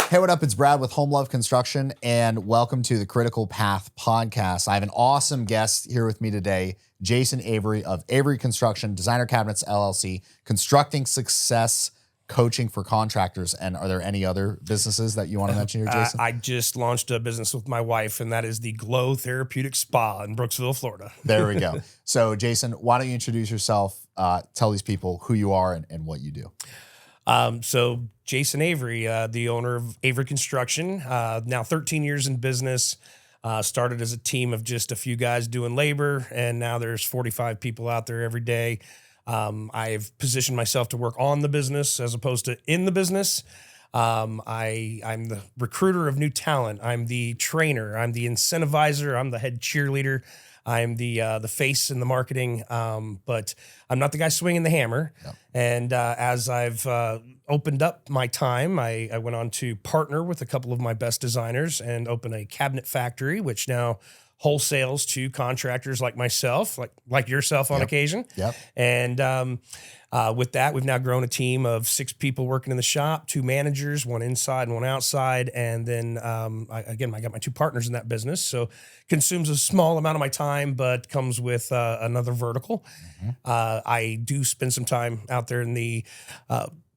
Hey, what up? It's Brad with Home Love Construction, and welcome to the Critical Path Podcast. I have an awesome guest here with me today, Jason Avery of Avery Construction Design Cabinets, LLC, constructing success coaching for contractors. And are there any other businesses that you want to mention here, Jason? I just launched a business with my wife, and that is the Glow Therapeutic Spa in Brooksville, Florida. There we go. So, Jason, why don't you introduce yourself, tell these people who you are and what you do. So Jason Avery, the owner of Avery Construction, now 13 years in business, started as a team of just a few guys doing labor, and now there's 45 people out there every day. I've positioned myself to work on the business as opposed to in the business. I'm the recruiter of new talent. I'm the trainer. I'm the incentivizer. I'm the head cheerleader. I'm the face in the marketing, but I'm not the guy swinging the hammer. Yep. And as I've opened up my time, I went on to partner with a couple of my best designers and open a cabinet factory, which now wholesales to contractors like myself, like yourself on occasion. Yep. And with that, we've now grown a team of 6 people working in the shop, 2 managers, 1 inside and 1 outside. And then I got my 2 partners in that business. So consumes a small amount of my time, but comes with another vertical. Mm-hmm. I do spend some time out there in the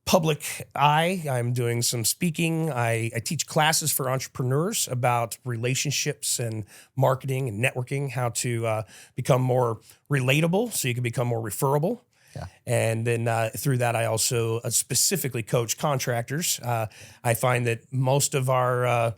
public eye. I'm doing some speaking. I teach classes for entrepreneurs about relationships and marketing and networking, how to become more relatable so you can become more referable. Yeah. And then through that, I also specifically coach contractors. I find that most of our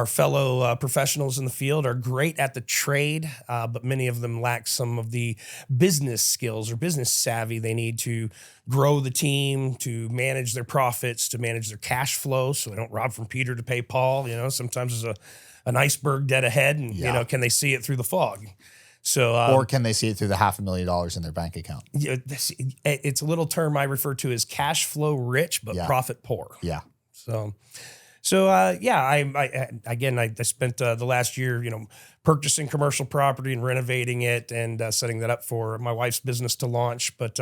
fellow professionals in the field are great at the trade, but many of them lack some of the business skills or business savvy they need to grow the team, to manage their profits, to manage their cash flow so they don't rob from Peter to pay Paul. You know, sometimes there's an iceberg dead ahead, and, you know, can they see it through the fog? So, or can they see it through the $500,000 in their bank account? It's a little term I refer to as cash flow rich, but profit poor. Yeah. So I spent the last year, purchasing commercial property and renovating it and setting that up for my wife's business to launch. But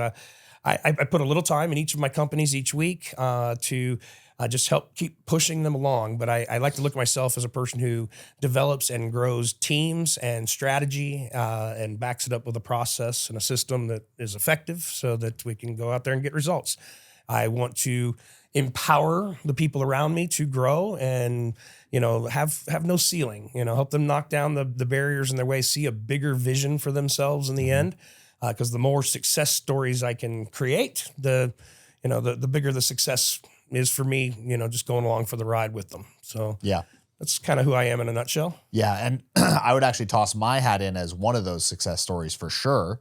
I put a little time in each of my companies each week to just help keep pushing them along. But I like to look at myself as a person who develops and grows teams and strategy and backs it up with a process and a system that is effective so that we can go out there and get results. I want to empower the people around me to grow and, have no ceiling, help them knock down the barriers in their way, see a bigger vision for themselves in the end. Because the more success stories I can create, the bigger the success is for me, just going along for the ride with them. So yeah, that's kind of who I am in a nutshell. Yeah. And I would actually toss my hat in as one of those success stories for sure.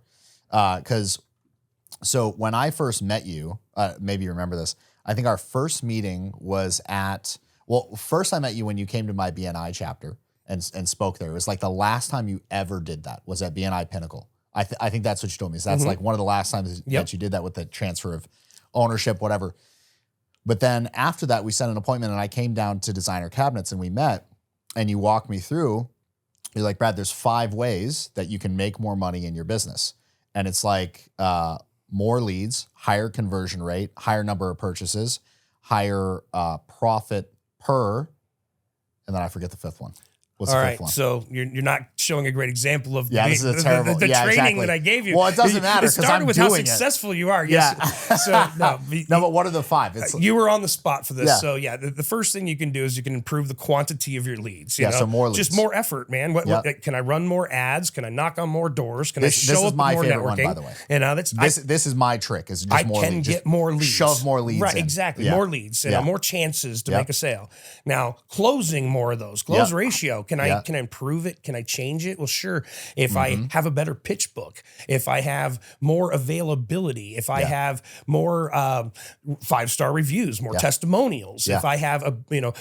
So when I first met you, maybe you remember this, I think our first meeting was first I met you when you came to my BNI chapter and spoke there. It was like the last time you ever did that was at BNI Pinnacle. I think that's what you told me. So that's like one of the last times that you did that with the transfer of ownership, whatever. But then after that, we set an appointment and I came down to Designer Cabinets and we met and you walked me through. You're like, Brad, there's 5 ways that you can make more money in your business. And it's like more leads, higher conversion rate, higher number of purchases, higher profit per, and then I forget the 5th one. What's the 5th one? So you're not showing a great example of this is a terrible the training that I gave you. Well, it doesn't matter because I'm doing it. It started with how successful you are. Yes. So no, but what are the 5? You were on the spot for this. Yeah. So the first thing you can do is you can improve the quantity of your leads. So more leads. Just more effort, man. What can I run more ads? Can I knock on more doors? Can I show up more networking? This is my favorite one, by the way. This is my trick. Is just more leads. I can get more leads. Shove more leads. Right, exactly. Yeah. More leads. More chances to make a sale. Now, closing more of those. Close ratio. Can I improve it? Can I change it? Well, sure. If I have a better pitch book, if I have more availability, if I have more 5-star reviews, more testimonials, if I have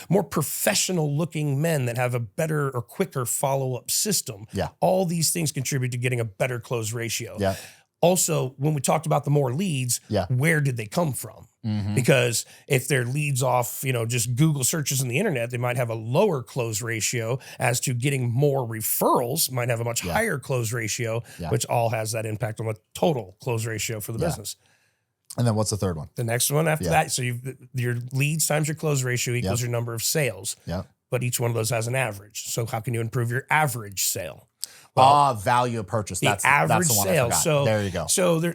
more professional looking men that have a better or quicker follow-up system, all these things contribute to getting a better close ratio. Yeah. Also, when we talked about the more leads, where did they come from? Because if they're leads off, just Google searches on the internet, they might have a lower close ratio as to getting more referrals, might have a much higher close ratio, which all has that impact on the total close ratio for the business. And then what's the third one? The next one after that, so your leads times your close ratio equals your number of sales. Yeah. But each one of those has an average. So how can you improve your average sale? Value of purchase. That's the one sale. I forgot. So there you go. So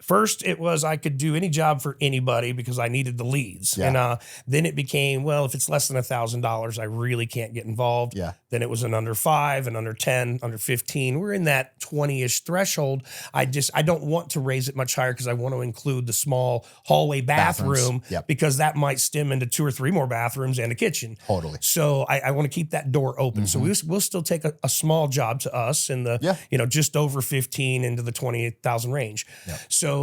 first it was I could do any job for anybody because I needed the leads. Yeah. And then it became, well, if it's less than $1,000, I really can't get involved. Yeah. Then it was an under 5 and under 10, under 15. We're in that 20-ish threshold. I don't want to raise it much higher because I want to include the small hallway bathroom because that might stem into 2 or 3 more bathrooms and a kitchen. Totally. So I want to keep that door open. So we'll still take a small job to us in the, just over 15 into the 28,000 range. Yeah. So,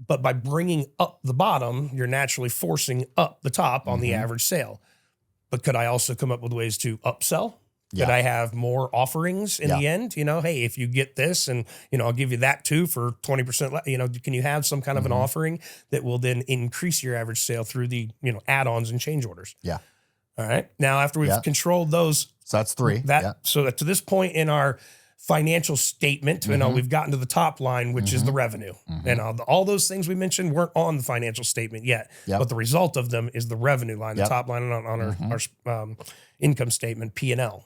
but by bringing up the bottom, you're naturally forcing up the top on the average sale. But could I also come up with ways to upsell? Could I have more offerings in the end? Hey, if you get this and, I'll give you that too for 20%, can you have some kind of an offering that will then increase your average sale through the, add-ons and change orders? Yeah. All right. Now, after we've controlled those. So that's 3. So that to this point in our financial statement, we've gotten to the top line, which is the revenue. And all those things we mentioned weren't on the financial statement yet, but the result of them is the revenue line, the top line on our income statement, P&L.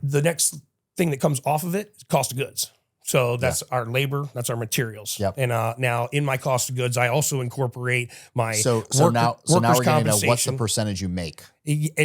The next thing that comes off of it is cost of goods. So that's our labor, that's our materials. And now in my cost of goods, I also incorporate my so now we're going to know what's the percentage you make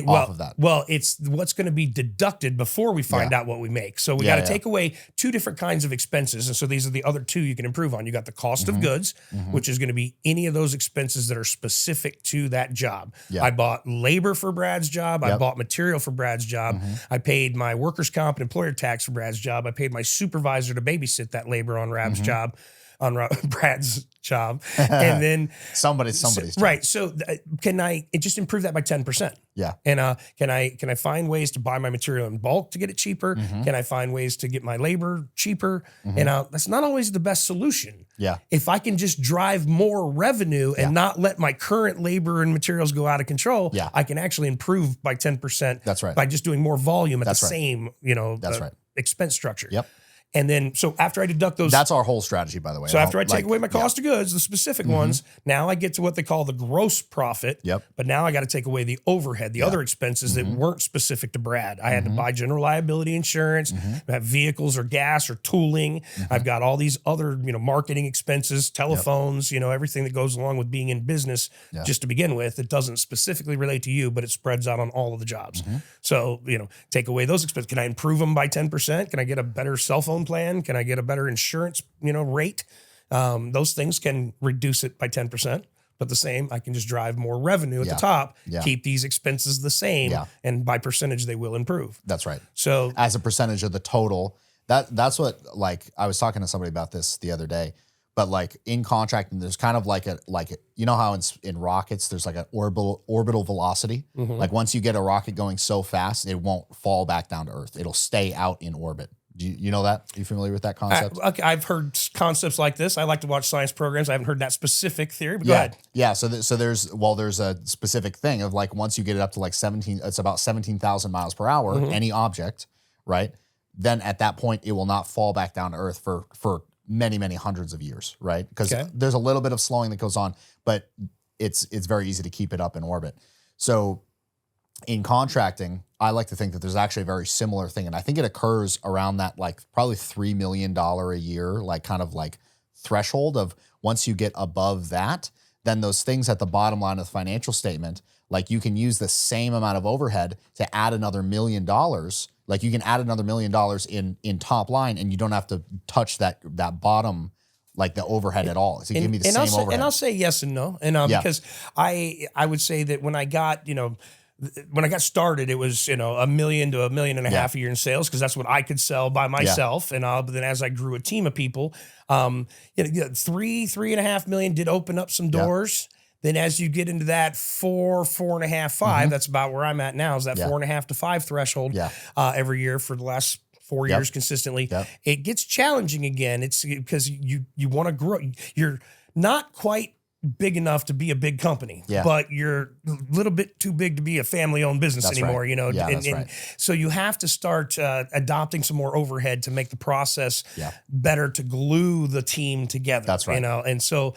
off of that. Well, it's what's going to be deducted before we find out what we make. So we got to take away 2 different kinds of expenses. And so these are the other 2 you can improve on. You got the cost of goods, which is going to be any of those expenses that are specific to that job. I bought labor for Brad's job. I bought material for Brad's job. I paid my workers' comp and employer tax for Brad's job. I paid my supervisor to babysit that labor on Brad's job. Brad's job, and then somebody's job. Right. So can I just improve that by 10%? Yeah. And can I find ways to buy my material in bulk to get it cheaper? Can I find ways to get my labor cheaper? And that's not always the best solution. Yeah. If I can just drive more revenue and not let my current labor and materials go out of control, I can actually improve by 10%. That's right. By just doing more volume at the same, expense structure. Yep. And then, so after I deduct those, that's our whole strategy, by the way. So after I take away my cost of goods, the specific ones, now I get to what they call the gross profit. Yep. But now I got to take away the overhead, the other expenses that weren't specific to Brad. I had to buy general liability insurance, have vehicles or gas or tooling. I've got all these other, marketing expenses, telephones, everything that goes along with being in business just to begin with. It doesn't specifically relate to you, but it spreads out on all of the jobs. So, take away those expenses. Can I improve them by 10%? Can I get a better cell phone plan? Can I get a better insurance, rate? Those things can reduce it by 10%, but the same, I can just drive more revenue at the top, keep these expenses the same, and by percentage, they will improve. That's right. So as a percentage of the total, that's what, I was talking to somebody about this the other day, but in contracting, there's kind of how in rockets, there's an orbital velocity. Once you get a rocket going so fast, it won't fall back down to Earth. It'll stay out in orbit. Do you know that? Are you familiar with that concept? Okay, I've heard concepts like this. I like to watch science programs. I haven't heard that specific theory, but go ahead. Yeah. So there's a specific thing of once you get it up to 17, it's about 17,000 miles per hour, any object, right? Then at that point, it will not fall back down to Earth for many, many hundreds of years, right? Because there's a little bit of slowing that goes on, but it's very easy to keep it up in orbit. So in contracting, I like to think that there's actually a very similar thing. And I think it occurs around that probably $3 million a year, threshold of once you get above that, then those things at the bottom line of the financial statement, you can use the same amount of overhead to add another $1 million. You can add another $1 million in top line and you don't have to touch that bottom the overhead at all. So give me the same overhead. And I'll say yes and no. And because I would say that when I got, when I got started, it was, $1 million to $1.5 million a year in sales because that's what I could sell by myself. And but then as I grew a team of people, 3.5 million did open up some doors. Then as you get into that 4.5, 5, that's about where I'm at now, is that 4.5 to 5 threshold every year for the last 4 years consistently. It gets challenging again. It's because you want to grow. You're not quite big enough to be a big company, Yeah. but you're a little bit too big to be a family-owned business That's anymore, right. you know? Yeah, and, that's and right. so you have to start adopting some more overhead to make the process Yeah. better to glue the team together. That's right. You know? And so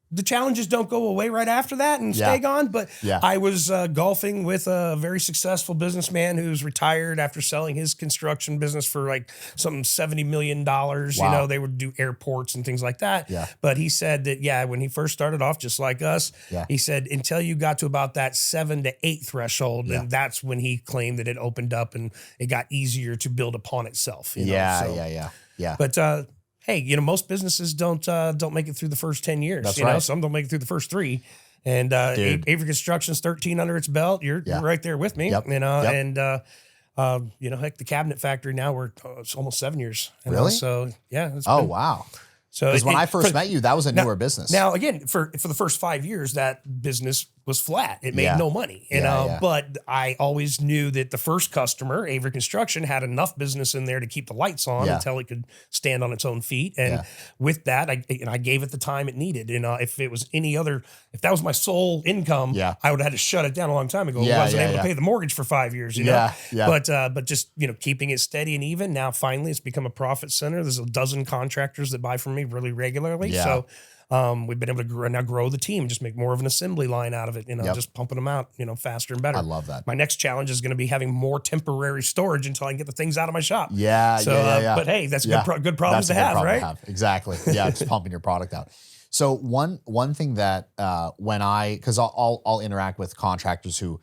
the challenges don't go away right after that and Yeah. stay gone. But Yeah. I was golfing with a very successful businessman who's retired after selling his construction business for like something $70 million. Wow. You know, they would do airports and things like that. Yeah. But he said that, when he first started off, just like us, he said, until you got to about that 7 to 8 threshold, and that's when he claimed that it opened up and it got easier to build upon itself. You know? Yeah. But, hey, you know, most businesses don't make it through the first 10 years. That's you know, right. some don't make it through the first 3. And Avery Construction's 13 under its belt. You're right there with me. Yep. You know, Yep. and you know, heck, the cabinet factory now we're it's almost 7 years. You know? Really? So yeah. Wow. So Because when I first met you, that was a newer business. Now, again, for the first 5 years, that business was flat. It made no money, you know. But I always knew that the first customer, Avery Construction, had enough business in there to keep the lights on until it could stand on its own feet. And with that, I gave it the time it needed. You know, if it was if that was my sole income, I would have had to shut it down a long time ago. I wasn't able to pay the mortgage for 5 years. You know, but just keeping it steady and even. Now, finally, it's become a profit center. There's a dozen contractors that buy from me really regularly. So we've been able to grow the team, just make more of an assembly line out of it, just pumping them out, faster and better. I love that. My next challenge is going to be having more temporary storage until I can get the things out of my shop. But hey, that's good problems to have, right? Exactly. Yeah. Just pumping your product out. So one thing that because I'll interact with contractors who,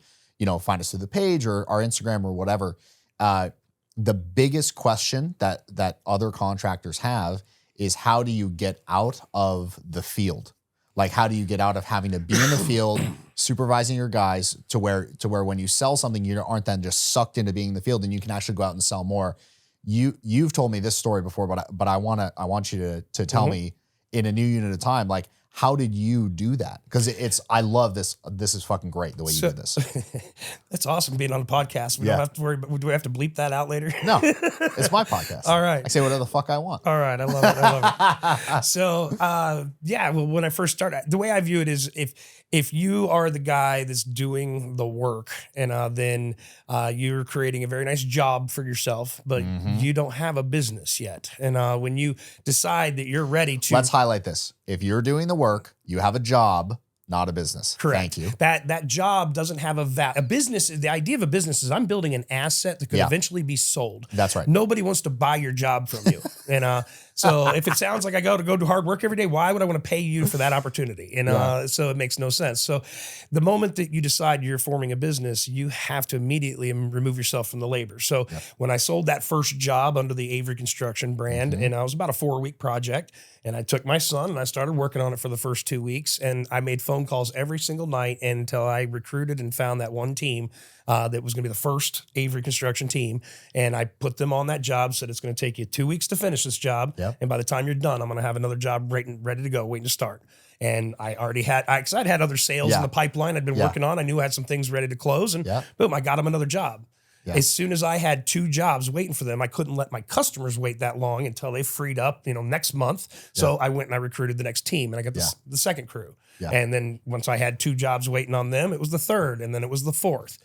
find us through the page or our Instagram or whatever. The biggest question that other contractors have is, how do you get out of the field? Like, how do you get out of having to be in the field, supervising your guys to where when you sell something, you aren't then just sucked into being in the field and you can actually go out and sell more. You've told me this story before, but I want you to tell me in a new unit at a time, like, how did you do that? Because I love this. This is fucking great the way you did this. That's awesome being on a podcast. We don't have to worry. Do we have to bleep that out later? No, it's my podcast. All right. I say whatever the fuck I want. All right. I love it. So, well, when I first started, the way I view it is if you are the guy that's doing the work and then you're creating a very nice job for yourself, but you don't have a business yet. And when you decide that you're ready to... Let's highlight this. If you're doing the work, you have a job, not a business. Correct. Thank you. That job doesn't have a business. The idea of a business is I'm building an asset that could eventually be sold. That's right. Nobody wants to buy your job from you. And so if it sounds like I go to hard work every day, why would I want to pay you for that opportunity? And so it makes no sense. So the moment that you decide you're forming a business, you have to immediately remove yourself from the labor. So when I sold that first job under the Avery Construction brand, and it was about a 4-week project, and I took my son and I started working on it for the first 2 weeks, and I made phone calls every single night until I recruited and found that one team that was going to be the first Avery Construction team. And I put them on that job, said it's going to take you 2 weeks to finish this job. And by the time you're done, I'm going to have another job ready to go, waiting to start. And I already because I'd had other sales in the pipeline I'd been working on. I knew I had some things ready to close, and boom, I got them another job. As soon as I had 2 jobs waiting for them, I couldn't let my customers wait that long until they freed up, next month. So I went and I recruited the next team, and I got the second crew. And then once I had 2 jobs waiting on them, it was the third, and then it was the fourth.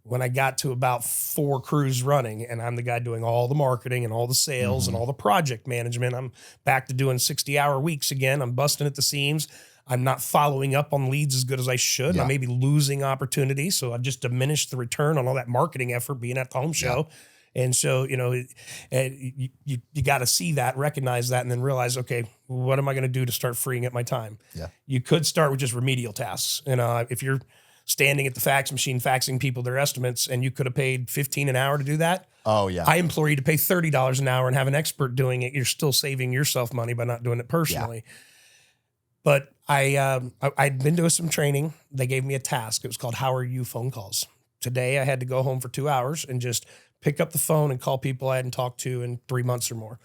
When I got to about 4 crews running, and I'm the guy doing all the marketing and all the sales and all the project management, I'm back to doing 60-hour weeks again. I'm busting at the seams. I'm not following up on leads as good as I should. I may be losing opportunities. So I've just diminished the return on all that marketing effort being at the home show. And so, you got to see that, recognize that, and then realize, okay, what am I going to do to start freeing up my time? You could start with just remedial tasks. And if you're standing at the fax machine faxing people their estimates, and you could have paid $15 an hour to do that. I implore you to pay $30 an hour and have an expert doing it. You're still saving yourself money by not doing it personally. But I'd been to some training. They gave me a task. It was called How Are You Phone Calls. Today, I had to go home for 2 hours and just pick up the phone and call people I hadn't talked to in 3 months or more.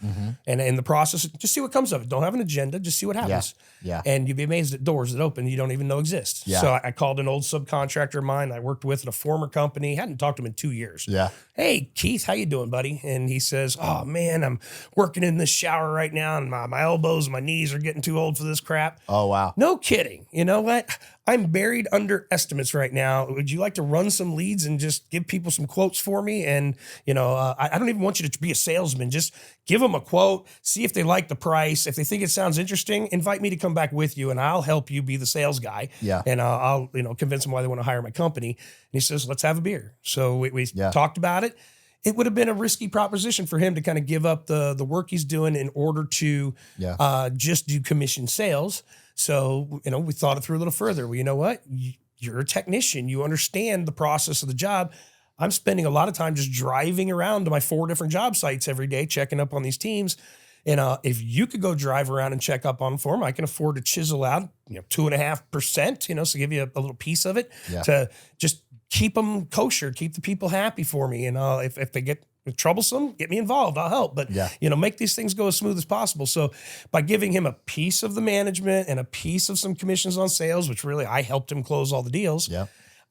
And in the process, just see what comes of it. Don't have an agenda, just see what happens. Yeah. And you'd be amazed at doors that open you don't even know exist. Yeah. So I called an old subcontractor of mine I worked with at a former company, hadn't talked to him in 2 years. Yeah. Hey, Keith, how you doing, buddy? And he says, oh, man, I'm working in this shower right now, and my elbows and my knees are getting too old for this crap. Oh, wow. No kidding. You know what? I'm buried under estimates right now. Would you like to run some leads and just give people some quotes for me? And, I don't even want you to be a salesman. Just give them a quote, see if they like the price. If they think it sounds interesting, invite me to come back with you and I'll help you be the sales guy. Yeah. And I'll convince them why they want to hire my company. And he says, let's have a beer. So we talked about it. It would have been a risky proposition for him to kind of give up the work he's doing in order to just do commission sales. So, we thought it through a little further. Well, you know what? You're a technician. You understand the process of the job. I'm spending a lot of time just driving around to my 4 different job sites every day, checking up on these teams. And if you could go drive around and check up on them for them, I can afford to chisel out, 2.5%, so give you a little piece of it to just keep them kosher, keep the people happy for me. And if they get troublesome, get me involved. I'll help. But, make these things go as smooth as possible. So by giving him a piece of the management and a piece of some commissions on sales, which really I helped him close all the deals,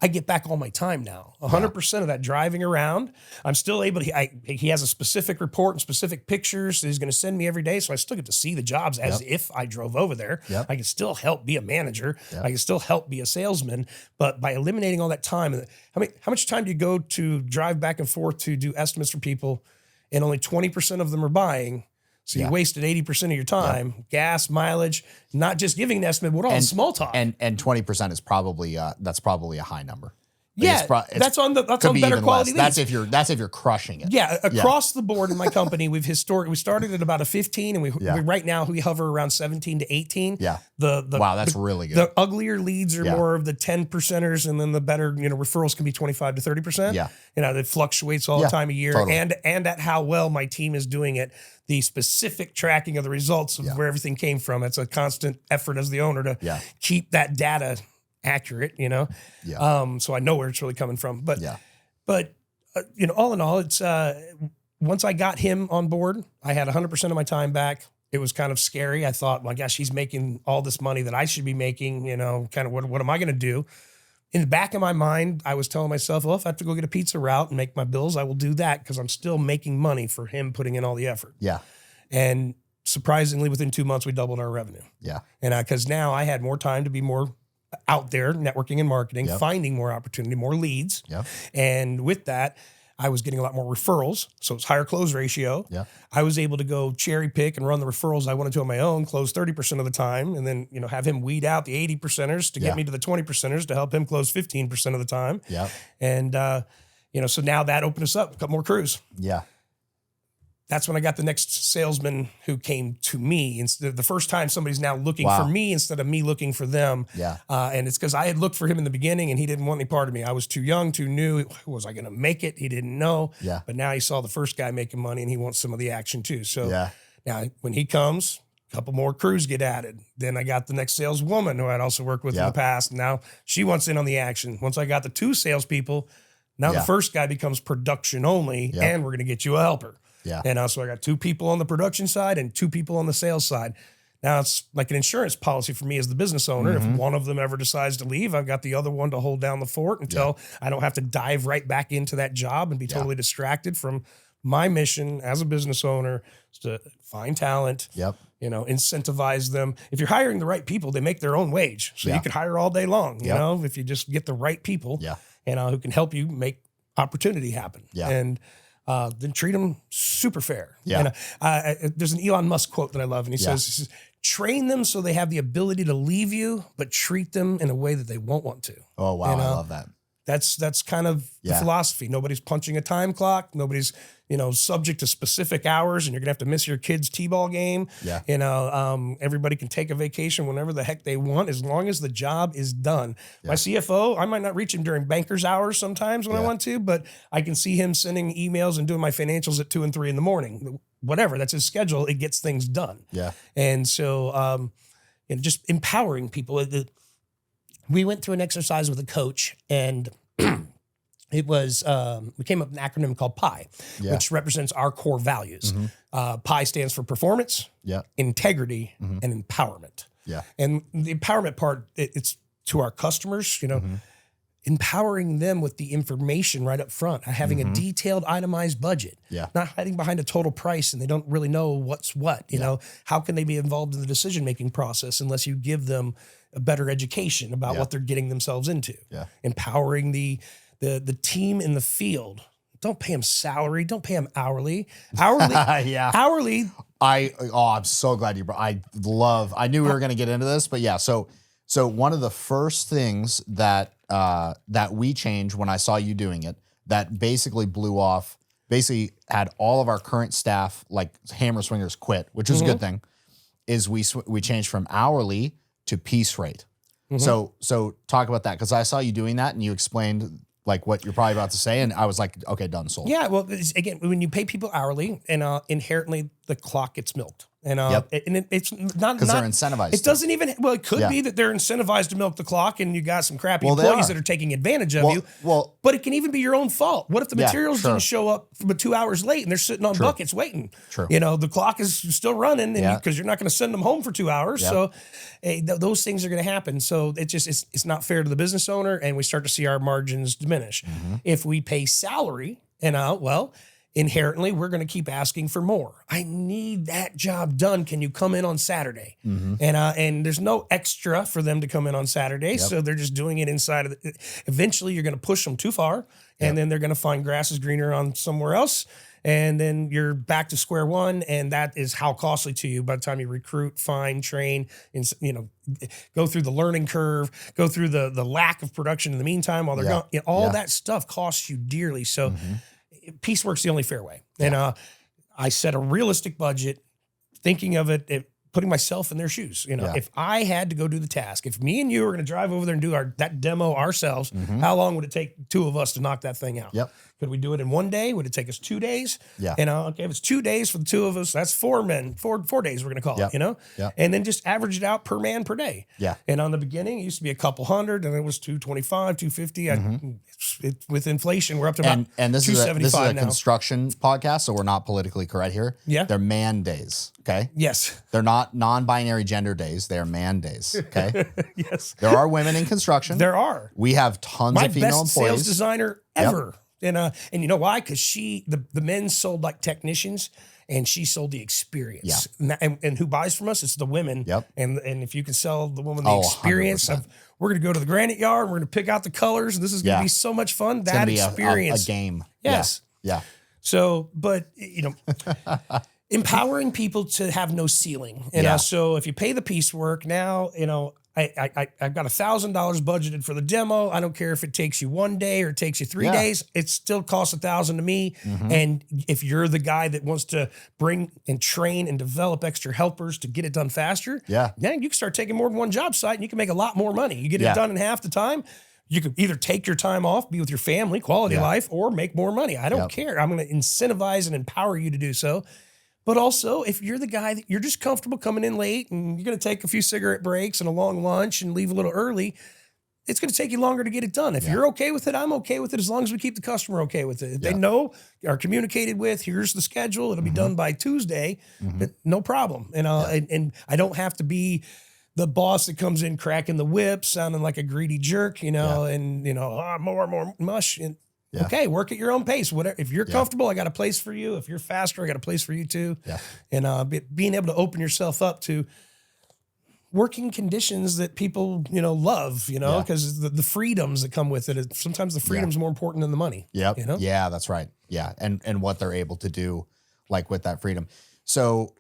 I get back all my time now. 100% of that driving around. I'm still able to, he has a specific report and specific pictures that he's going to send me every day. So I still get to see the jobs as if I drove over there. I can still help be a manager. I can still help be a salesman. But by eliminating all that time, how much time do you go to drive back and forth to do estimates for people and only 20% of them are buying? So you wasted 80% of your time, gas, mileage, not just giving an estimate, but all small talk. And 20% is probably that's probably a high number. That's on better quality leads. That's if you're crushing it. Yeah, across the board in my company, we started at about a 15, and we right now we hover around 17 to 18. Yeah. Wow, that's really good. The uglier leads are more of the 10%ers, and then the better referrals can be 25 to 30%. Yeah. That fluctuates all the time of year, totally. and at how well my team is doing it. The specific tracking of the results of where everything came from. It's a constant effort as the owner to keep that data accurate, so I know where it's really coming from. But all in all, it's once I got him on board, I had 100% of my time back. It was kind of scary. I thought, my gosh, he's making all this money that I should be making. Kind of what am I going to do? In the back of my mind, I was telling myself, well, if I have to go get a pizza route and make my bills, I will do that because I'm still making money for him putting in all the effort. Yeah. And surprisingly, within 2 months, we doubled our revenue. Yeah. And because now I had more time to be more out there networking and marketing, finding more opportunity, more leads. Yeah. And with that, I was getting a lot more referrals. So it's higher close ratio. Yeah. I was able to go cherry pick and run the referrals I wanted to on my own, close 30% of the time. And then, have him weed out the 80%ers to get me to the 20%ers to help him close 15% of the time. Yeah. And, so now that opened us up, a couple more crews. Yeah. That's when I got the next salesman who came to me. Instead, the first time somebody's now looking for me instead of me looking for them. Yeah. And it's because I had looked for him in the beginning and he didn't want any part of me. I was too young, too new. Was I going to make it? He didn't know. Yeah. But now he saw the first guy making money and he wants some of the action too. So now when he comes, a couple more crews get added. Then I got the next saleswoman who I'd also worked with in the past. Now she wants in on the action. Once I got the 2 salespeople, now the first guy becomes production only and we're going to get you a helper. Yeah. And so I got 2 people on the production side and 2 people on the sales side. Now it's like an insurance policy for me as the business owner. If one of them ever decides to leave, I've got the other one to hold down the fort until I don't have to dive right back into that job and be totally distracted from my mission as a business owner is to find talent, incentivize them. If you're hiring the right people, they make their own wage. So you could hire all day long, you know, if you just get the right people who can help you make opportunity happen. Yeah. And then treat them super fair. Yeah. There's an Elon Musk quote that I love, and he says, train them so they have the ability to leave you, but treat them in a way that they won't want to. Oh, wow. I love that. That's kind of the philosophy. Nobody's punching a time clock. Nobody's, subject to specific hours and you're gonna have to miss your kid's t-ball game. Yeah. Everybody can take a vacation whenever the heck they want, as long as the job is done. My CFO, I might not reach him during banker's hours sometimes when I want to, but I can see him sending emails and doing my financials at 2 and 3 in the morning. Whatever, that's his schedule. It gets things done. Yeah. And so, just empowering people. We went through an exercise with a coach and It was, we came up with an acronym called PI, which represents our core values. PI stands for performance, integrity, and empowerment. And the empowerment part, it's to our customers, empowering them with the information right up front, having a detailed, itemized budget, not hiding behind a total price and they don't really know what's what. You know, how can they be involved in the decision-making process unless you give them a better education about what they're getting themselves into? Empowering the team in the field. Don't pay them salary. Don't pay them hourly. Hourly. I'm so glad you brought. I knew we were going to get into this, but yeah. So one of the first things that we changed when I saw you doing it, that basically blew off, basically had all of our current staff, like hammer swingers, quit, which is a good thing, is we changed from hourly to piece rate. So talk about that, because I saw you doing that and you explained like what you're probably about to say, and I was like, okay, done, sold. Yeah, well, again, when you pay people hourly, and inherently the clock gets milked. And it's not because they're incentivized. It doesn't even. Well, it could be that they're incentivized to milk the clock, and you got some crappy employees that are taking advantage of you. Well, but it can even be your own fault. What if the materials didn't show up for 2 hours late, and they're sitting on buckets waiting? The clock is still running, and because you're not going to send them home for 2 hours. So those things are going to happen. So it's not fair to the business owner, and we start to see our margins diminish. If we pay salary, inherently, we're going to keep asking for more. I need that job done. Can you come in on Saturday? And there's no extra for them to come in on Saturday, so they're just doing it inside of the. Eventually, you're going to push them too far, and then they're going to find grass is greener on somewhere else, and then you're back to square one, and that is how costly to you by the time you recruit, find, train, and go through the learning curve, go through the lack of production in the meantime while they're going. All that stuff costs you dearly. So. Piecework's the only fair way. And I set a realistic budget, thinking of it, putting myself in their shoes. If I had to go do the task, if me and you were going to drive over there and do that demo ourselves, how long would it take two of us to knock that thing out? Could we do it in 1 day? Would it take us 2 days? Okay, if it's 2 days for the two of us, that's 4 men, 4 days we're going to call it, and then just average it out per man per day. And on the beginning, it used to be a couple hundred, and it was 225, 250. With inflation, we're up to about and this is a now. Construction podcast, so we're not politically correct here. They're man days, okay? Yes. They're not non-binary gender days. They're man days, okay? Yes. There are women in construction. There are. We have tons of female employees. My best sales designer ever. And you know why? Because the men sold like technicians, and she sold the experience. And who buys from us? It's the women. And if you can sell the woman the experience 100%. of, we're going to go to the granite yard, and we're going to pick out the colors, and this is going to be so much fun. It's that be experience. A game. Yes. Yeah. So, but empowering people to have no ceiling. And so if you pay the piecework now, I've got $1,000 budgeted for the demo. I don't care if it takes you 1 day or it takes you 3 days. It still costs $1,000 to me. And if you're the guy that wants to bring and train and develop extra helpers to get it done faster, then you can start taking more than one job site, and you can make a lot more money. You get it done in half the time. You could either take your time off, be with your family, quality life, or make more money. I don't care. I'm going to incentivize and empower you to do so. But also, if you're the guy that you're just comfortable coming in late and you're going to take a few cigarette breaks and a long lunch and leave a little early, it's going to take you longer to get it done. If you're okay with it, I'm okay with it, as long as we keep the customer okay with it. If they know, are communicated with, here's the schedule, it'll be done by Tuesday, but no problem. And I don't have to be the boss that comes in cracking the whip, sounding like a greedy jerk, more mush. And okay, work at your own pace. Whatever. If you're comfortable, I got a place for you. If you're faster, I got a place for you too. And being able to open yourself up to working conditions that people, love, because the freedoms that come with it. Sometimes the freedom's more important than the money. Yeah, that's right. Yeah. And what they're able to do, like with that freedom. So,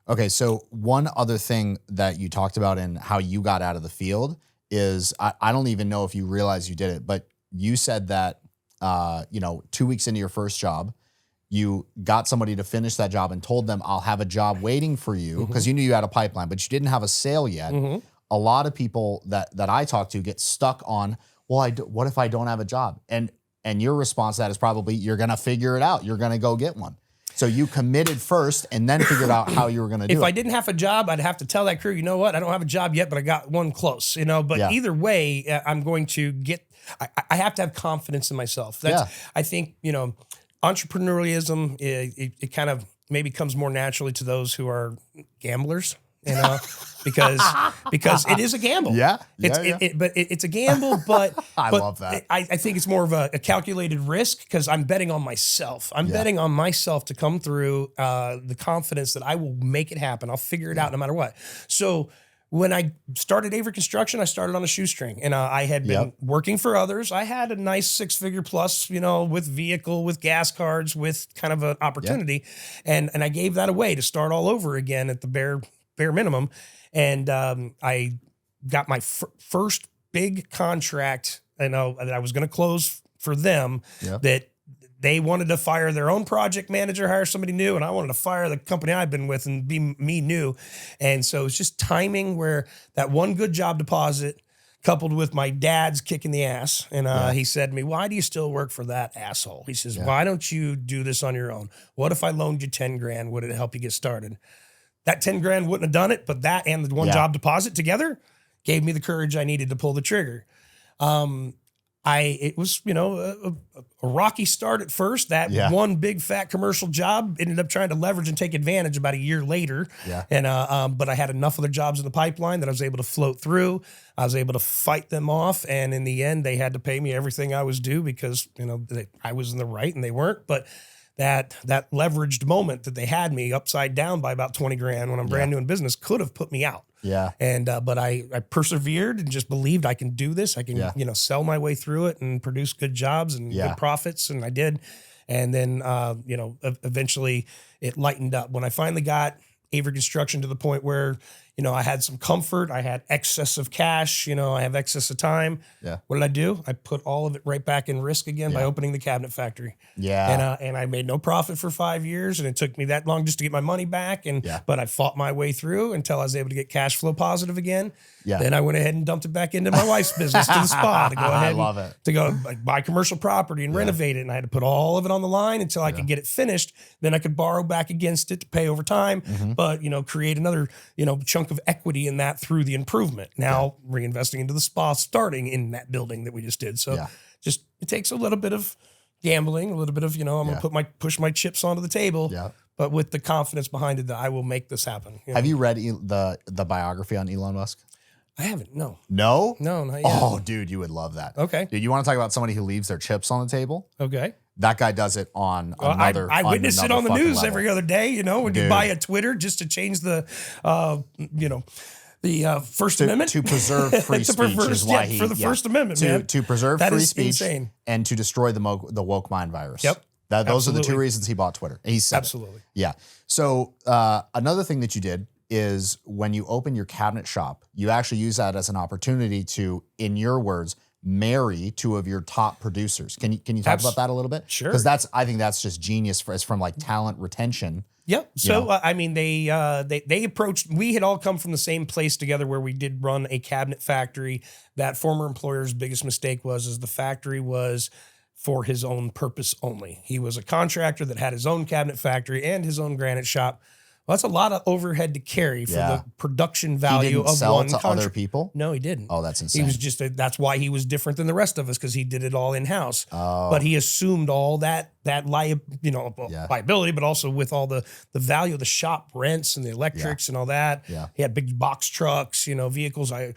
okay. So one other thing that you talked about in how you got out of the field is, I don't even know if you realize you did it, but you said that, 2 weeks into your first job, you got somebody to finish that job and told them, I'll have a job waiting for you, because you knew you had a pipeline, but you didn't have a sale yet. A lot of people that I talk to get stuck on, what if I don't have a job? And your response to that is probably, you're going to figure it out. You're going to go get one. So you committed first and then figured out how you were going to do it. If I didn't have a job, I'd have to tell that crew, you know what? I don't have a job yet, but I got one close, you know, but either way, I'm going to I have to have confidence in myself. I think, you know, entrepreneurialism, it kind of maybe comes more naturally to those who are gamblers, you know, because it is a gamble. But it's a gamble, but I love that. I think it's more of a calculated risk because I'm betting on myself. I'm betting on myself to come through the confidence that I will make it happen. I'll figure it out no matter what. So when I started Avery Construction, I started on a shoestring, and I had been working for others. I had a nice 6-figure plus, you know, with vehicle, with gas cards, with kind of an opportunity, and I gave that away to start all over again at the bare minimum. And I got my first big contract, you know, that I was going to close for them. That they wanted to fire their own project manager, hire somebody new, and I wanted to fire the company I've been with and be me new. And so it's just timing where that one good job deposit coupled with my dad's kicking the ass. And he said to me, why do you still work for that asshole? He says, why don't you do this on your own? What if I loaned you 10 grand? Would it help you get started? That 10 grand wouldn't have done it, but that and the one job deposit together gave me the courage I needed to pull the trigger. It was, you know, a rocky start at first. That one big fat commercial job ended up trying to leverage and take advantage about a year later. And but I had enough other jobs in the pipeline that I was able to float through. I was able to fight them off, and in the end, they had to pay me everything I was due because, you know, I was in the right and they weren't. But that leveraged moment that they had me upside down by about 20 grand when I'm brand new in business could have put me out. And, but I persevered and just believed I can do this. I can, you know, sell my way through it and produce good jobs and good profits. And I did. And then, you know, eventually it lightened up when I finally got Avery Construction to the point where, you know, I had some comfort. I had excess of cash, you know, I have excess of time. What did I do? I put all of it right back in risk again by opening the cabinet factory. And I made no profit for 5 years, and it took me that long just to get my money back. And but I fought my way through until I was able to get cash flow positive again. Then I went ahead and dumped it back into my wife's business to the spa to go ahead to go like, buy commercial property and renovate it. And I had to put all of it on the line until I could get it finished. Then I could borrow back against it to pay over time, but, you know, create another, you know, chunk of equity in that through the improvement. Now reinvesting into the spa, starting in that building that we just did. So just, it takes a little bit of gambling, a little bit of, you know, I'm going to push my chips onto the table, but with the confidence behind it that I will make this happen. Have you read the biography on Elon Musk? I haven't. No. No? No, not yet. Oh, dude, you would love that. Okay. Dude, you want to talk about somebody who leaves their chips on the table? Okay. That guy does it on another. I witness it on the news level. every other day. You know, when you buy a Twitter just to change the, you know, the First Amendment to preserve free speech is why he for the First Amendment, man. To preserve that free is speech insane. And to destroy the woke mind virus. Absolutely. Those are the two reasons he bought Twitter. He said absolutely. Yeah. So another thing that you did is when you open your cabinet shop, you actually use that as an opportunity to, in your words, marry two of your top producers. Can you talk about that a little bit? Sure. Because I think that's just genius from like talent retention. Yep. So, I mean, they approached, we had all come from the same place together where we did run a cabinet factory. That former employer's biggest mistake was the factory was for his own purpose only. He was a contractor that had his own cabinet factory and his own granite shop. Well, that's a lot of overhead to carry for the production value of sell one to contract. other people? No, he didn't. Oh, that's insane. He was just that's why he was different than the rest of us, because he did it all in house. But he assumed all that liability, but also with all the value of the shop rents and the electrics and all that. He had big box trucks, vehicles. I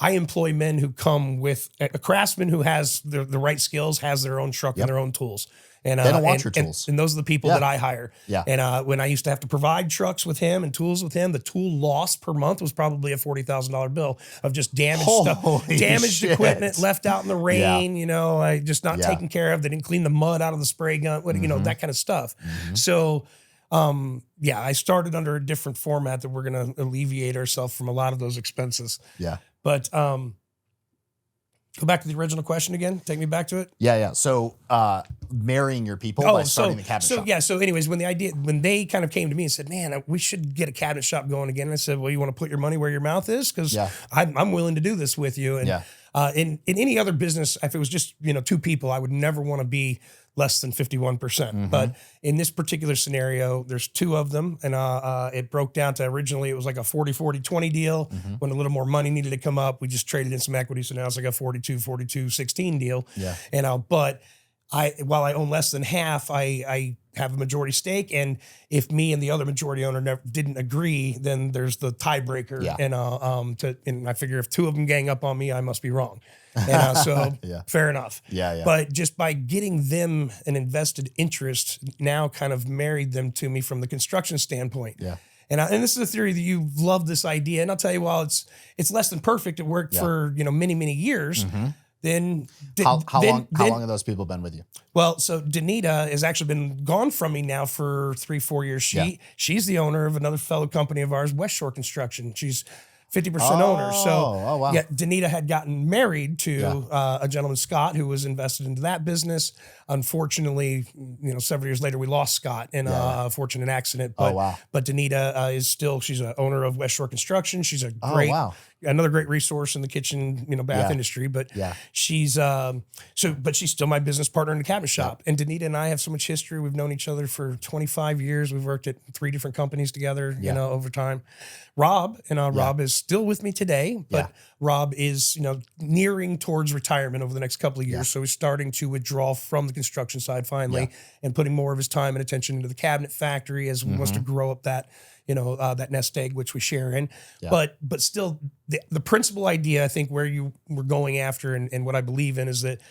employ men who come with a craftsman who has the right skills, has their own truck and their own tools. And they don't want your tools. And those are the people that I hire. Yeah. And when I used to have to provide trucks with him and tools with him, the tool loss per month was probably a $40,000 bill of just damaged stuff, damaged equipment left out in the rain. Just not taken care of. They didn't clean the mud out of the spray gun. That kind of stuff. So, I started under a different format that we're going to alleviate ourselves from a lot of those expenses. Yeah. But go back to the original question again. Take me back to it. Yeah. So marrying your people by starting the cabinet shop. Yeah. So anyways, when they kind of came to me and said, man, we should get a cabinet shop going again. And I said, well, you want to put your money where your mouth is? Because I'm willing to do this with you. And In any other business, if it was just, two people, I would never want to be less than 51%. But in this particular scenario, there's two of them. And it broke down to, originally it was like a 40-40-20 deal. When a little more money needed to come up, we just traded in some equity. So now it's like a 42-42-16 deal. Yeah. And but while I own less than half, I have a majority stake. And if me and the other majority owner didn't agree, then there's the tiebreaker. Yeah. And I figure if two of them gang up on me, I must be wrong. And so fair enough. Yeah. But just by getting them an invested interest, now kind of married them to me from the construction standpoint. Yeah. And this is a theory that you love this idea. And I'll tell you, while it's less than perfect, it worked for, many, many years. Then how long have those people been with you? Well, so Danita has actually been gone from me now for 3-4 years. She's the owner of another fellow company of ours, West Shore Construction. She's 50% owner. So wow. Danita had gotten married to a gentleman, Scott, who was invested into that business. Unfortunately, several years later, we lost Scott in a fortunate accident. But, but Danita is still, she's an owner of West Shore Construction. She's a great, another great resource in the kitchen, bath industry. But she's, but she's still my business partner in the cabinet shop. And Danita and I have so much history. We've known each other for 25 years. We've worked at 3 different companies together, over time. Rob, Rob is still with me today, but Rob is, nearing towards retirement over the next couple of years. So he's starting to withdraw from the construction side finally and putting more of his time and attention into the cabinet factory as he wants to grow up that, that nest egg, which we share in. But still the principal idea, I think, where you were going after and what I believe in is that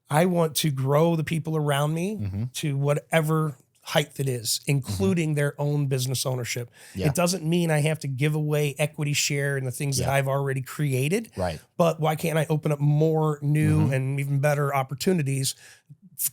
I want to grow the people around me to whatever height it is, including their own business ownership. It doesn't mean I have to give away equity share in the things that I've already created. Right. But why can't I open up more new and even better opportunities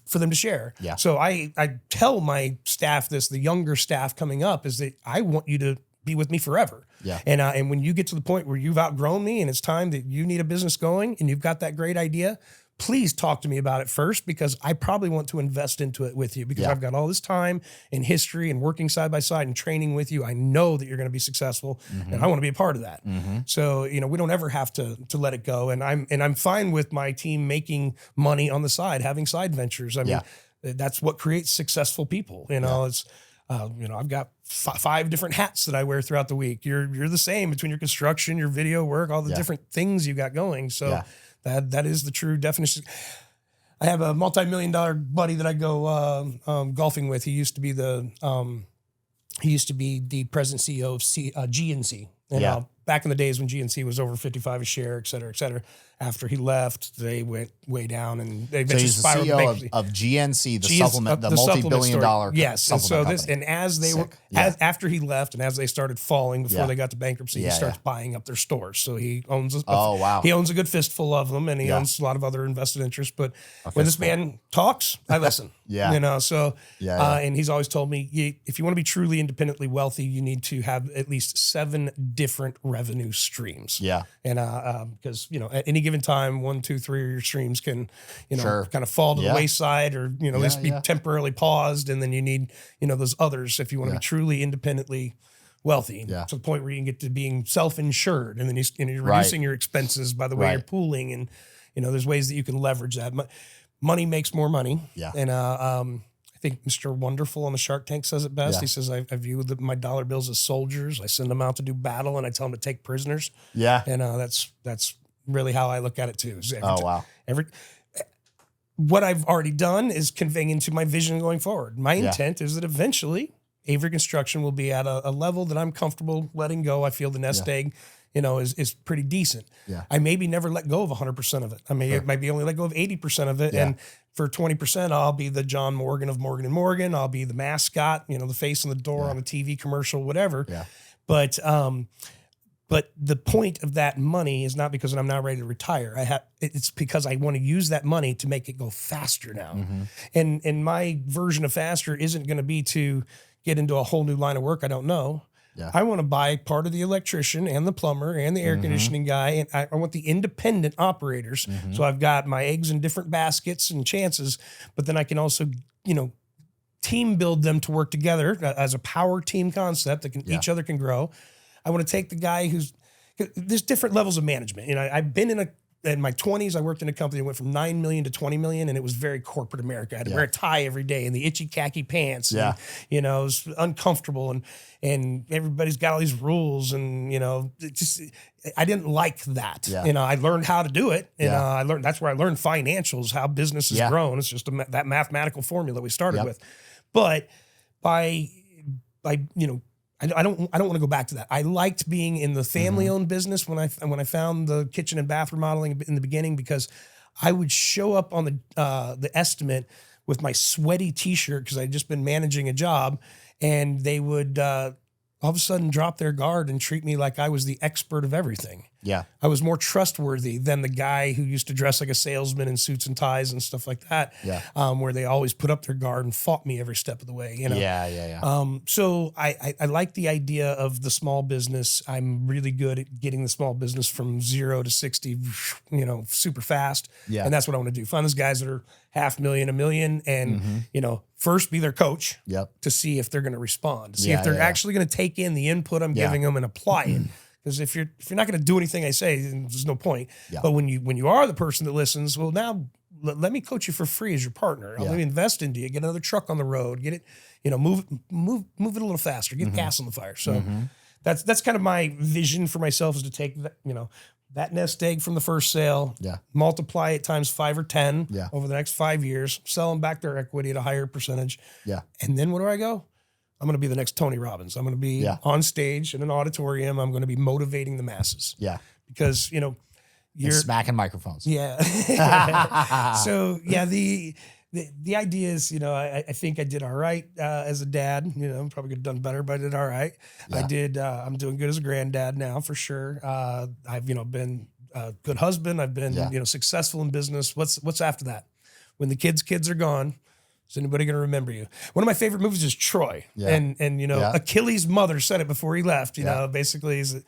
for them to share? So I tell my staff this, the younger staff coming up, is that I want you to be with me forever. And when you get to the point where you've outgrown me and it's time that you need a business going and you've got that great idea, please talk to me about it first, because I probably want to invest into it with you, because I've got all this time and history and working side by side and training with you. I know that you're going to be successful and I want to be a part of that. So, we don't ever have to let it go. And I'm fine with my team making money on the side, having side ventures. I mean, that's what creates successful people. It's, I've got 5 different hats that I wear throughout the week. You're the same between your construction, your video work, all the different things you got going. So that is the true definition. I have a multi-million-dollar buddy that I go golfing with. He used to be the president CEO of GNC. Back in the days when GNC was over 55 a share, et cetera, et cetera. After he left, they went way down, and they eventually spiraled. So he's the CEO of GNC, the supplement, the multi-billion-dollar supplement company. And as they were, after he left, and as they started falling before they got to bankruptcy, he starts buying up their stores. So he owns he owns a good fistful of them, and he owns a lot of other invested interests. But when this man talks, I listen. And he's always told me, if you want to be truly independently wealthy, you need to have at least 7 different revenue streams. And because at any given time, 1, 2, 3 of your streams can kind of fall to the wayside, or at least be temporarily paused, and then you need those others if you want to be truly independently wealthy to the point where you can get to being self-insured, and then you're reducing your expenses by the way you're pooling, and there's ways that you can leverage that. Money makes more money. And I think Mr. Wonderful on the Shark Tank says it best. He says, I view my dollar bills as soldiers. I send them out to do battle, and I tell them to take prisoners. And that's really how I look at it too. What I've already done is conveying into my vision going forward. My intent is that eventually Avery Construction will be at a level that I'm comfortable letting go. I feel the nest egg, is pretty decent. I maybe never let go of 100% of it. I may maybe only let go of 80% of it. And for 20%, I'll be the John Morgan of Morgan & Morgan. I'll be the mascot, the face on the door on the TV commercial, whatever. But the point of that money is not because I'm now ready to retire. It's because I want to use that money to make it go faster now. And my version of faster isn't going to be to get into a whole new line of work I don't know. I want to buy part of the electrician and the plumber and the air conditioning guy. And I want the independent operators. So I've got my eggs in different baskets and chances, but then I can also, team build them to work together as a power team concept that each other can grow. I want to take the guy there's different levels of management. I've been in a in my 20s, I worked in a company that went from 9 million to 20 million, and it was very corporate America. I had to wear a tie every day and the itchy khaki pants. Yeah. And, it was uncomfortable, and everybody's got all these rules, and, I didn't like that. Yeah. I learned how to do it, and that's where I learned financials, how business has grown. It's just that mathematical formula we started with. But by I don't want to go back to that. I liked being in the family-owned business when I found the kitchen and bath remodeling in the beginning, because I would show up on the estimate with my sweaty T-shirt because I'd just been managing a job, and they would all of a sudden drop their guard and treat me like I was the expert of everything. Yeah. I was more trustworthy than the guy who used to dress like a salesman in suits and ties and stuff like that. Yeah. Where they always put up their guard and fought me every step of the way. Yeah. So I like the idea of the small business. I'm really good at getting the small business from 0 to 60, super fast. Yeah. And that's what I want to do. Find those guys that are $500,000, $1 million, and first be their coach to see if they're going to respond, to see if they're actually going to take in the input I'm giving them and apply it. Because if you're not going to do anything I say, then there's no point. Yeah. But when you are the person that listens, well, now let me coach you for free as your partner. Let me invest into you. Get another truck on the road. Get it, move it a little faster. Get gas on the fire. So that's kind of my vision for myself, is to take that nest egg from the first sale, multiply it times 5 or 10 over the next 5 years, sell them back their equity at a higher percentage. Yeah. And then where do I go? I'm going to be the next Tony Robbins. I'm going to be on stage in an auditorium. I'm going to be motivating the masses. Yeah. Because, you're and smacking microphones. Yeah. So the idea is, I think I did all right as a dad. Probably could have done better, but I did all right. Yeah. I'm doing good as a granddad now, for sure. I've, been a good husband. I've been, successful in business. What's after that? When the kids are gone, is anybody going to remember you? One of my favorite movies is Troy. Yeah. And Achilles' mother said it before he left, basically is,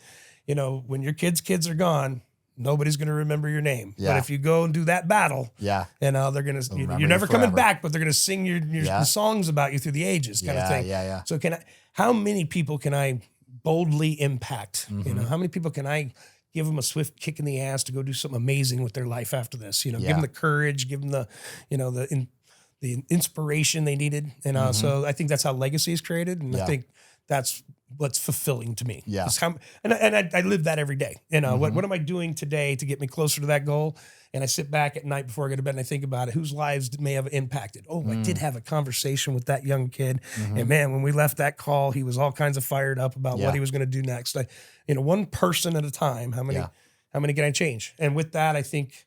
when your kids are gone, nobody's going to remember your name. Yeah. But if you go and do that battle, and they're going to, you're never coming back, but they're going to sing your songs about you through the ages, kind of thing. Yeah. So how many people can I boldly impact? How many people can I give them a swift kick in the ass to go do something amazing with their life after this? Give them the courage, give them the inspiration they needed. And so I think that's how legacy is created. And I think that's what's fulfilling to me. Yeah. I live that every day. What am I doing today to get me closer to that goal? And I sit back at night before I go to bed and I think about it, whose lives may have impacted. I did have a conversation with that young kid. And man, when we left that call, he was all kinds of fired up about what he was going to do next. One person at a time, how many can I change? And with that, I think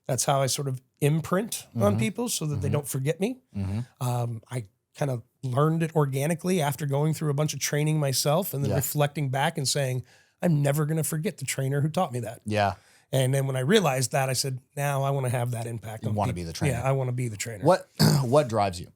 that's how I sort of imprint on people so that they don't forget me. I kind of learned it organically after going through a bunch of training myself and then reflecting back and saying, I'm never going to forget the trainer who taught me that. Yeah. And then when I realized that, I said, now I want to have that impact. You want to be the trainer. Yeah, I want to be the trainer. What drives you?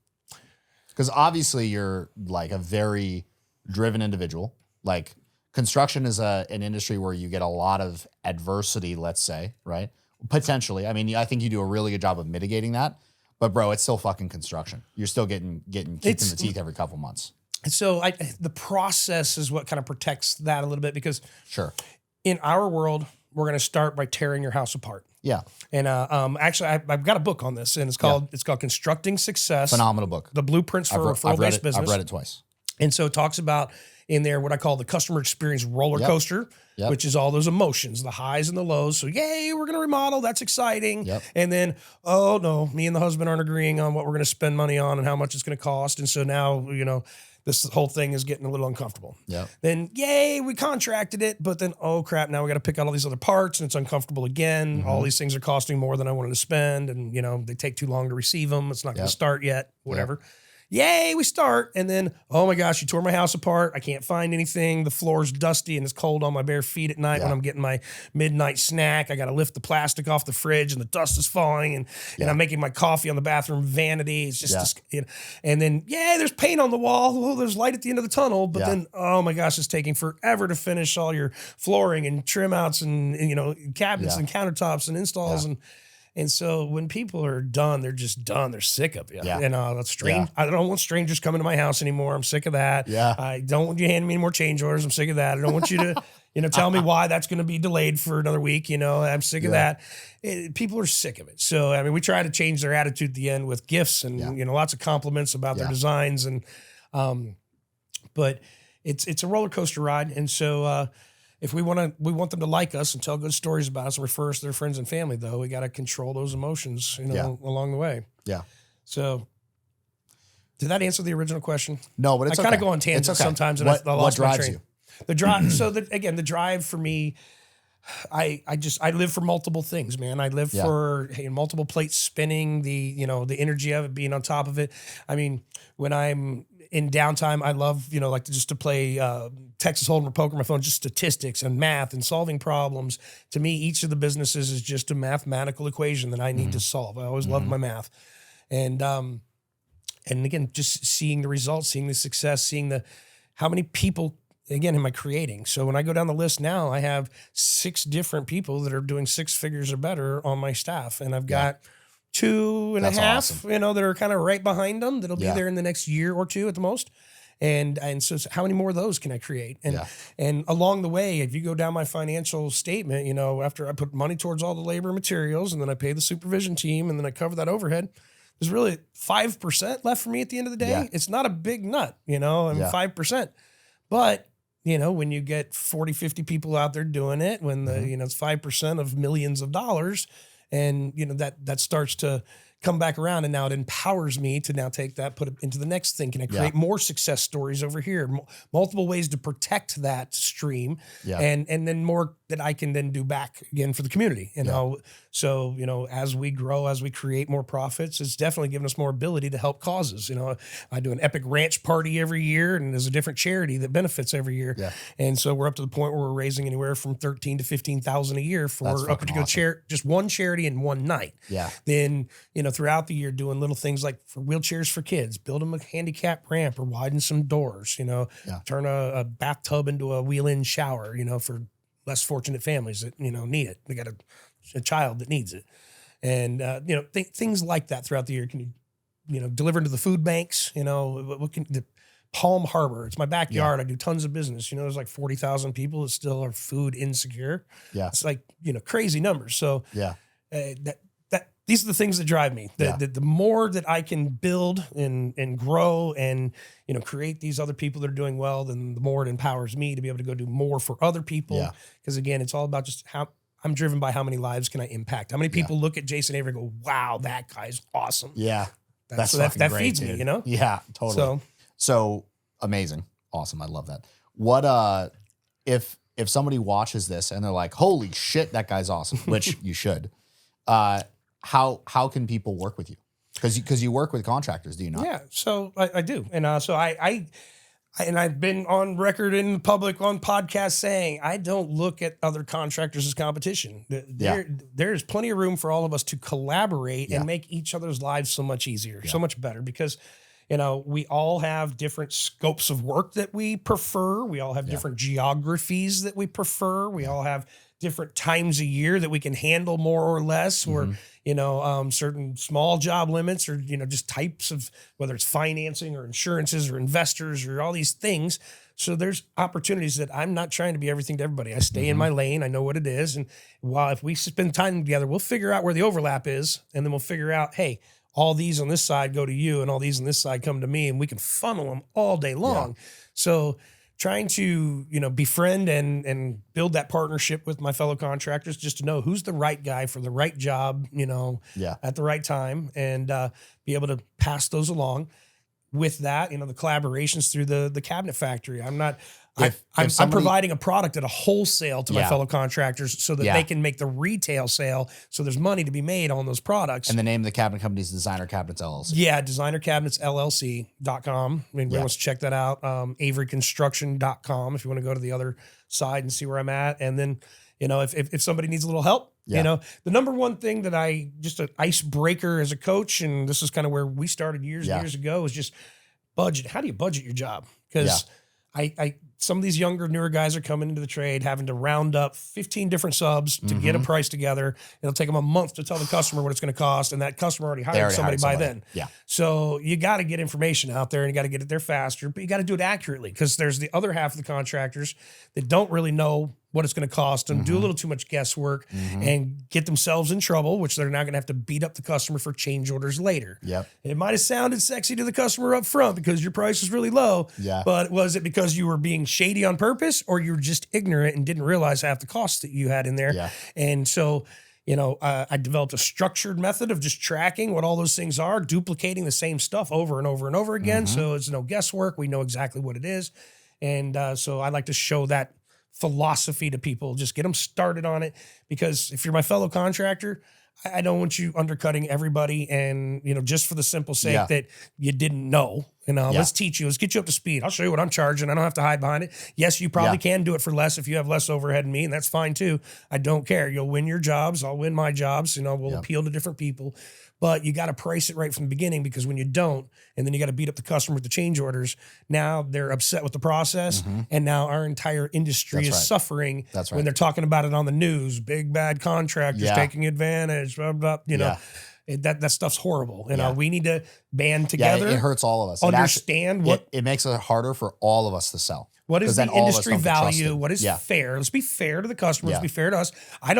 Because obviously you're like a very driven individual. Like construction is an industry where you get a lot of adversity, let's say, right? Potentially. I mean, I think you do a really good job of mitigating that. But bro, it's still fucking construction. You're still getting kicked in the teeth every couple months. So the process is what kind of protects that a little bit, because in our world, we're going to start by tearing your house apart. Yeah. And actually, I've got a book on this, and it's called Constructing Success. Phenomenal book. The Blueprints for Referral-Based Business. I've read it twice. And so it talks about in there what I call the customer experience roller coaster, which is all those emotions, the highs and the lows. So, yay, we're going to remodel. That's exciting. And then, oh, no, me and the husband aren't agreeing on what we're going to spend money on and how much it's going to cost. And so now, this whole thing is getting a little uncomfortable. Then, yay, we contracted it. But then, oh, crap, now we got to pick out all these other parts and it's uncomfortable again. All these things are costing more than I wanted to spend. And, they take too long to receive them. It's not going to start yet, whatever. Yay, we start. And then, oh my gosh, you tore my house apart. I can't find anything. The floor's dusty and it's cold on my bare feet at night when I'm getting my midnight snack. I got to lift the plastic off the fridge and the dust is falling. And I'm making my coffee on the bathroom vanity. It's just, and then, there's paint on the wall. Oh, there's light at the end of the tunnel. But then, oh my gosh, it's taking forever to finish all your flooring and trim outs and cabinets and countertops and installs. And so when people are done, they're just done. They're sick of it. And that's strange. I don't want strangers coming to my house anymore. I'm sick of that. I don't want you handing me any more change orders. I'm sick of that. I don't want you to, Tell me why that's going to be delayed for another week. I'm sick of that. People are sick of it. So, I mean, we try to change their attitude at the end with gifts and, lots of compliments about their designs. And, but it's a roller coaster ride. And so, if we want them to like us and tell good stories about us and refer us to their friends and family, though, we got to control those emotions, along the way. Yeah. So, did that answer the original question? No, but it's I kind of go on tangents sometimes, and I lost my train. You? The drive. So the drive for me, I live for multiple things, man. I live for multiple plates spinning, the energy of it, being on top of it. I mean, when I'm in downtime, I love, to play Texas Hold'em or poker on my phone, just statistics and math and solving problems. To me, each of the businesses is just a mathematical equation that I need to solve. I always loved my math. And again, just seeing the results, seeing the success, seeing how many people, again, am I creating? So when I go down the list now, I have 6 different people that are doing 6 figures or better on my staff. And I've got 2 and a half, awesome. That are kind of right behind them. That'll be there in the next year or 2 at the most. And so how many more of those can I create? And along the way, if you go down my financial statement, after I put money towards all the labor and materials, and then I pay the supervision team, and then I cover that overhead, there's really 5% left for me at the end of the day. Yeah. It's not a big nut, 5%. But, when you get 40, 50 people out there doing it, when it's 5% of millions of dollars, and, that starts to come back around, and now it empowers me to now take that, put it into the next thing. Can I create more success stories over here? Multiple ways to protect that stream, and then more that I can then do back again for the community. So, as we grow, as we create more profits, it's definitely given us more ability to help causes. I do an epic ranch party every year, and there's a different charity that benefits every year. Yeah. And so we're up to the point where we're raising anywhere from $13,000 to $15,000 a year for a particular just one charity in one night. Yeah. Then, throughout the year, doing little things like for wheelchairs for kids, build them a handicap ramp or widen some doors, turn a bathtub into a wheel-in shower, for less fortunate families that, need it. They got a child that needs it. And, things like that throughout the year. Can you, deliver to the food banks, what can the Palm Harbor, it's my backyard. I do tons of business. There's like 40,000 people that still are food insecure. Yeah. It's like, crazy numbers. So these are the things that drive me. The more that I can build and grow and, create these other people that are doing well, then the more it empowers me to be able to go do more for other people. Because again, it's all about just how I'm driven by how many lives can I impact? How many people look at Jason Avery and go, wow, that guy's awesome. Yeah. That feeds dude. Me, Yeah, totally. So amazing. Awesome. I love that. What, if somebody watches this and they're like, holy shit, that guy's awesome, which you should, how can people work with you? Because you work with contractors, do you not? Yeah, so I do. And so I've been on record in public on podcasts saying I don't look at other contractors as competition. There's plenty of room for all of us to collaborate and make each other's lives so much easier, so much better, because we all have different scopes of work that we prefer. We all have different geographies that we prefer. We all have different times a year that we can handle more or less, or, certain small job limits, or, just types of, whether it's financing or insurances or investors or all these things. So there's opportunities that I'm not trying to be everything to everybody. I stay in my lane. I know what it is. And while if we spend time together, we'll figure out where the overlap is. And then we'll figure out, hey, all these on this side go to you and all these on this side come to me, and we can funnel them all day long. Yeah. So trying to, befriend and build that partnership with my fellow contractors, just to know who's the right guy for the right job, at the right time, and be able to pass those along. With that, the collaborations through the cabinet factory. I'm providing a product at a wholesale to my fellow contractors so that they can make the retail sale. So there's money to be made on those products. And the name of the cabinet company is Designer Cabinets LLC. Yeah, designercabinetsllc.com. I mean, we want to check that out. Averyconstruction.com if you want to go to the other side and see where I'm at. And then, if somebody needs a little help, the number one thing that just an icebreaker as a coach, and this is kind of where we started years ago, is just budget. How do you budget your job? Because some of these younger, newer guys are coming into the trade having to round up 15 different subs to get a price together. It'll take them a month to tell the customer what it's going to cost, and that customer already hired somebody by then. Yeah. So you got to get information out there, and you got to get it there faster, but you got to do it accurately, because there's the other half of the contractors that don't really know what it's going to cost them, do a little too much guesswork, and get themselves in trouble, which they're now going to have to beat up the customer for change orders later. Yep. It might have sounded sexy to the customer up front because your price was really low, Yeah. but was it because you were being shady on purpose, or you were just ignorant and didn't realize half the costs that you had in there? Yeah. And so, you know, I developed a structured method of just tracking what all those things are, duplicating the same stuff over and over and over again. So it's no guesswork. We know exactly what it is. And so I like to show that philosophy to people, just get them started on it. Because if you're my fellow contractor, I don't want you undercutting everybody and, you know, just for the simple sake that you didn't know. You know, let's teach you, let's get you up to speed. I'll show you what I'm charging. I don't have to hide behind it. Yes, you probably can do it for less if you have less overhead than me, and that's fine too. I don't care. You'll win your jobs. I'll win my jobs. You know, we'll appeal to different people. But you got to price it right from the beginning, because when you don't, and then you got to beat up the customer with the change orders, now they're upset with the process. And now our entire industry is suffering when they're talking about it on the news. Big bad contractors taking advantage, blah, blah, you know. That stuff's horrible. You know, we need to band together. It hurts all of us. Understand it makes it harder for all of us to sell. What is the industry value? What is fair? Let's be fair to the customer. Let's be fair to us. I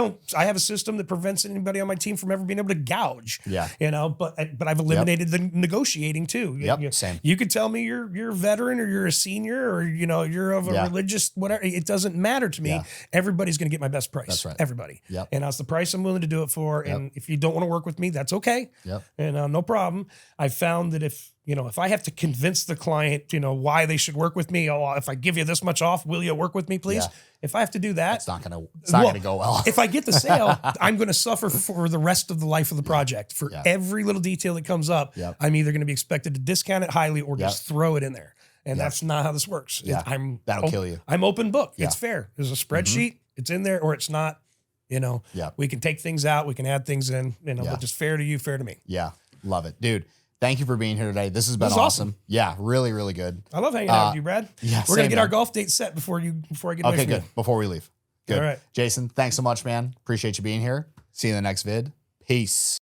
have a system that prevents anybody on my team from ever being able to gouge. You know, but I've eliminated the negotiating too. Same. You could tell me you're a veteran, or you're a senior, or, you know, you're of a religious, whatever. It doesn't matter to me. Everybody's going to get my best price. That's right. Everybody. And that's the price I'm willing to do it for. And if you don't want to work with me, that's okay. And no problem. I found that if I have to convince the client, you know, why they should work with me, if I give you this much off, will you work with me, please? If I have to do that, it's not going to go well. If I get the sale, I'm going to suffer for the rest of the life of the project. For every little detail that comes up, I'm either going to be expected to discount it highly or just throw it in there. And that's not how this works. That'll kill you. I'm open book. It's fair. There's a spreadsheet. It's in there, or it's not. You know, we can take things out. We can add things in, you know, but just fair to you, fair to me. Yeah. Love it. Dude, thank you for being here today. This has been awesome. Yeah. Really, really good. I love hanging out with you, Brad. Yeah. We're going to get our golf date set before I get away from you. Before we leave. Good. All right. Jason, thanks so much, man. Appreciate you being here. See you in the next vid. Peace.